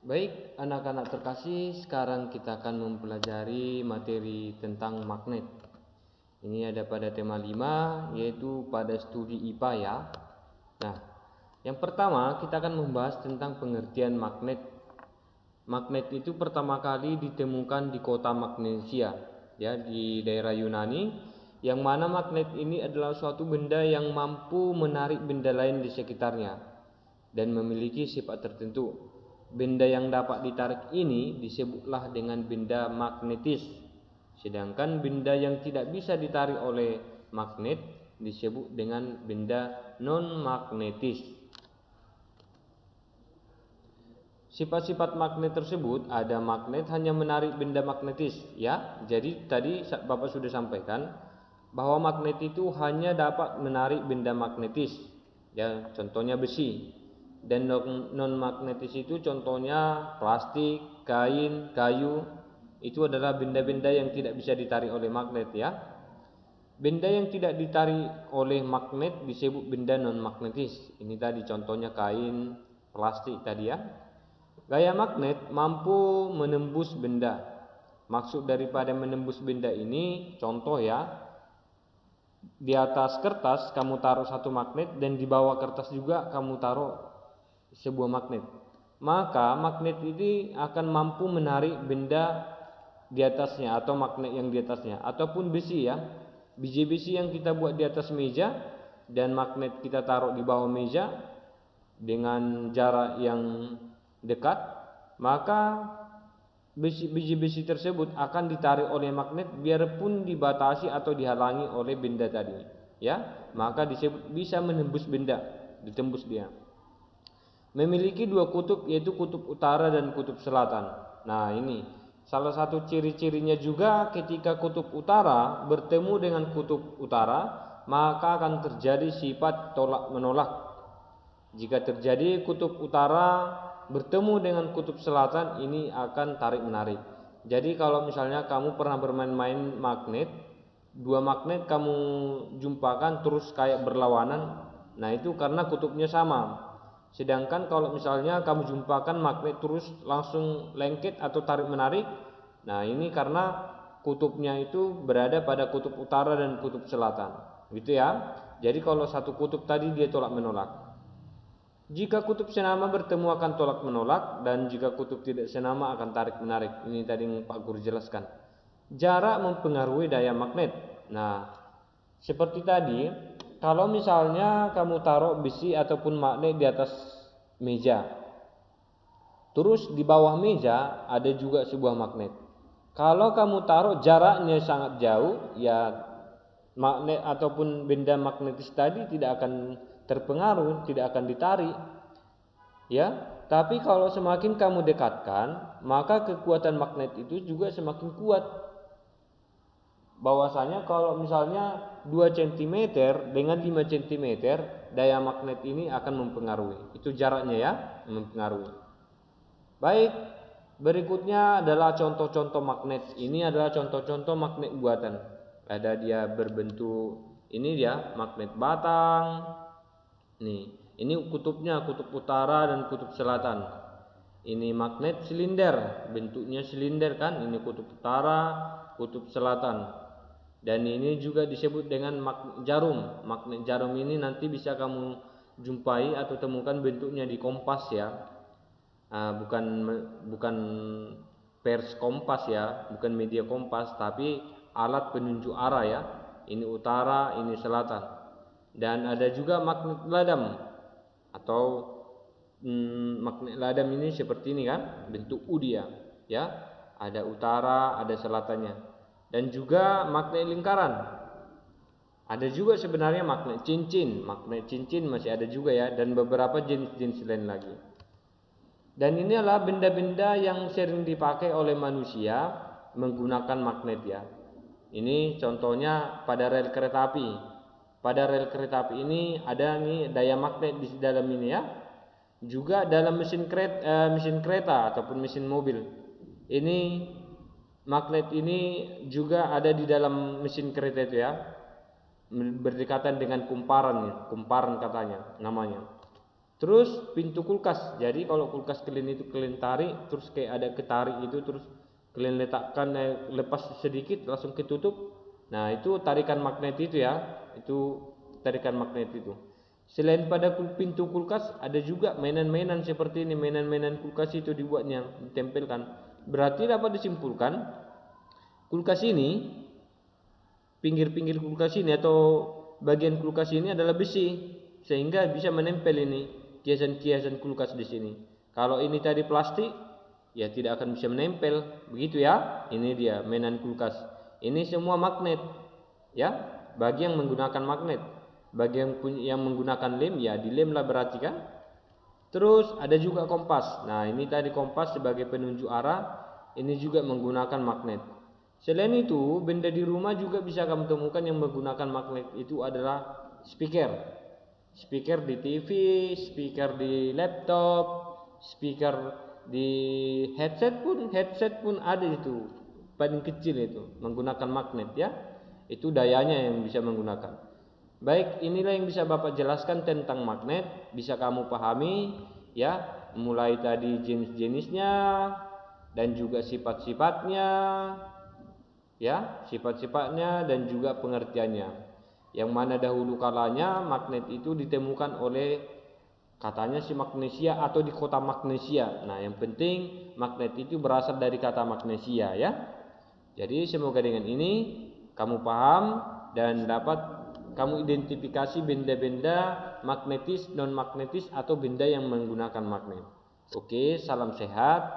Baik, anak-anak terkasih, sekarang kita akan mempelajari materi tentang magnet. Ini ada pada tema 5, yaitu pada studi IPA ya. Nah, yang pertama kita akan membahas tentang pengertian magnet. Magnet itu pertama kali ditemukan di kota Magnesia, ya, di daerah Yunani, yang mana magnet ini adalah suatu benda yang mampu menarik benda lain di sekitarnya dan memiliki sifat tertentu. Benda yang dapat ditarik ini disebutlah dengan benda magnetis. Sedangkan benda yang tidak bisa ditarik oleh magnet disebut dengan benda non-magnetis. Sifat-sifat magnet tersebut, ada magnet hanya menarik benda magnetis, ya. Jadi tadi Bapak sudah sampaikan bahwa magnet itu hanya dapat menarik benda magnetis, ya, contohnya besi. Dan non-magnetis itu contohnya plastik, kain, kayu. Itu adalah benda-benda yang tidak bisa ditarik oleh magnet ya. Benda yang tidak ditarik oleh magnet disebut benda non-magnetis. Ini tadi contohnya kain, plastik tadi ya. Gaya magnet mampu menembus benda. Maksud daripada menembus benda ini, contoh ya, di atas kertas kamu taruh satu magnet dan di bawah kertas juga kamu taruh sebuah magnet, maka magnet ini akan mampu menarik benda di atasnya atau magnet yang di atasnya, ataupun besi ya, biji besi yang kita buat di atas meja dan magnet kita taruh di bawah meja dengan jarak yang dekat, maka biji besi tersebut akan ditarik oleh magnet biarpun dibatasi atau dihalangi oleh benda tadi ya, maka disebut bisa menembus benda, ditembus dia. Memiliki dua kutub, yaitu kutub utara dan kutub selatan. Nah, ini salah satu ciri-cirinya juga, ketika kutub utara bertemu dengan kutub utara, maka akan terjadi sifat tolak menolak. Jika terjadi kutub utara bertemu dengan kutub selatan, ini akan tarik menarik. Jadi kalau misalnya kamu pernah bermain-main magnet, dua magnet kamu jumpakan terus kayak berlawanan, nah itu karena kutubnya sama. Sedangkan kalau misalnya kamu jumpakan magnet terus langsung lengket atau tarik menarik, nah ini karena kutubnya itu berada pada kutub utara dan kutub selatan, gitu ya. Jadi kalau satu kutub tadi dia tolak menolak. Jika kutub senama bertemu akan tolak menolak, dan jika kutub tidak senama akan tarik menarik. Ini tadi yang Pak Guru jelaskan. Jarak mempengaruhi daya magnet. Nah, seperti tadi, kalau misalnya kamu taruh besi ataupun magnet di atas meja, terus di bawah meja ada juga sebuah magnet. Kalau kamu taruh jaraknya sangat jauh, ya magnet ataupun benda magnetis tadi tidak akan terpengaruh, tidak akan ditarik. Ya, tapi kalau semakin kamu dekatkan, maka kekuatan magnet itu juga semakin kuat. Bahwasanya kalau misalnya 2 cm dengan 5 cm, daya magnet ini akan mempengaruhi. Itu jaraknya ya, mempengaruhi. Baik, berikutnya adalah contoh-contoh magnet. Ini adalah contoh-contoh magnet buatan. Ada dia berbentuk, ini dia magnet batang. Nih, ini kutubnya, kutub utara dan kutub selatan. Ini magnet silinder, bentuknya silinder kan, ini kutub utara, kutub selatan. Dan ini juga disebut dengan magnet jarum. Magnet jarum ini nanti bisa kamu jumpai atau temukan bentuknya di kompas ya. Bukan pers kompas ya, bukan media kompas, tapi alat penunjuk arah ya. Ini utara, ini selatan. Dan ada juga magnet ladam atau magnet ladam ini seperti ini kan, bentuk U dia ya. Ada utara, ada selatannya. Dan juga magnet lingkaran. Ada juga sebenarnya magnet cincin. Magnet cincin masih ada juga ya, dan beberapa jenis-jenis lain lagi. Dan ini adalah benda-benda yang sering dipakai oleh manusia menggunakan magnet ya. Ini contohnya pada rel kereta api. Pada rel kereta api ini ada nih daya magnet di dalam ini ya. Juga dalam mesin kereta ataupun mesin mobil. Ini magnet ini juga ada di dalam mesin kereta itu ya, berdekatan dengan kumparan katanya namanya. Terus pintu kulkas. Jadi kalau kulkas kalian itu kalian tarik, terus kayak ada ketarik itu, terus kalian letakkan lepas sedikit langsung ketutup. Nah, itu tarikan magnet itu ya. Itu tarikan magnet itu. Selain pada pintu kulkas, ada juga mainan-mainan seperti ini. Mainan-mainan kulkas itu dibuatnya, ditempelkan. Berarti dapat disimpulkan, kulkas ini, pinggir-pinggir kulkas ini atau bagian kulkas ini adalah besi, sehingga bisa menempel ini kiasan-kiasan kulkas di sini. Kalau ini tadi plastik, ya tidak akan bisa menempel. Begitu ya. Ini dia mainan kulkas. Ini semua magnet, ya. Bagi yang menggunakan magnet, bagi yang menggunakan lem, ya dilem lah berarti kan. Terus ada juga kompas. Nah, ini tadi kompas sebagai penunjuk arah. Ini juga menggunakan magnet. Selain itu, benda di rumah juga bisa kamu temukan yang menggunakan magnet. Itu adalah speaker. Speaker di TV, speaker di laptop, speaker di headset pun ada itu. Paling kecil itu menggunakan magnet ya. Itu dayanya yang bisa menggunakan. Baik, inilah yang bisa Bapak jelaskan tentang magnet, bisa kamu pahami ya, mulai tadi jenis-jenisnya dan juga sifat-sifatnya ya, sifat-sifatnya dan juga pengertiannya. Yang mana dahulu kalanya magnet itu ditemukan oleh katanya si magnesia atau di kota Magnesia. Nah, yang penting magnet itu berasal dari kata magnesia ya. Jadi semoga dengan ini kamu paham dan dapat kamu identifikasi benda-benda magnetis, non magnetis atau benda yang menggunakan magnet. Oke, salam sehat.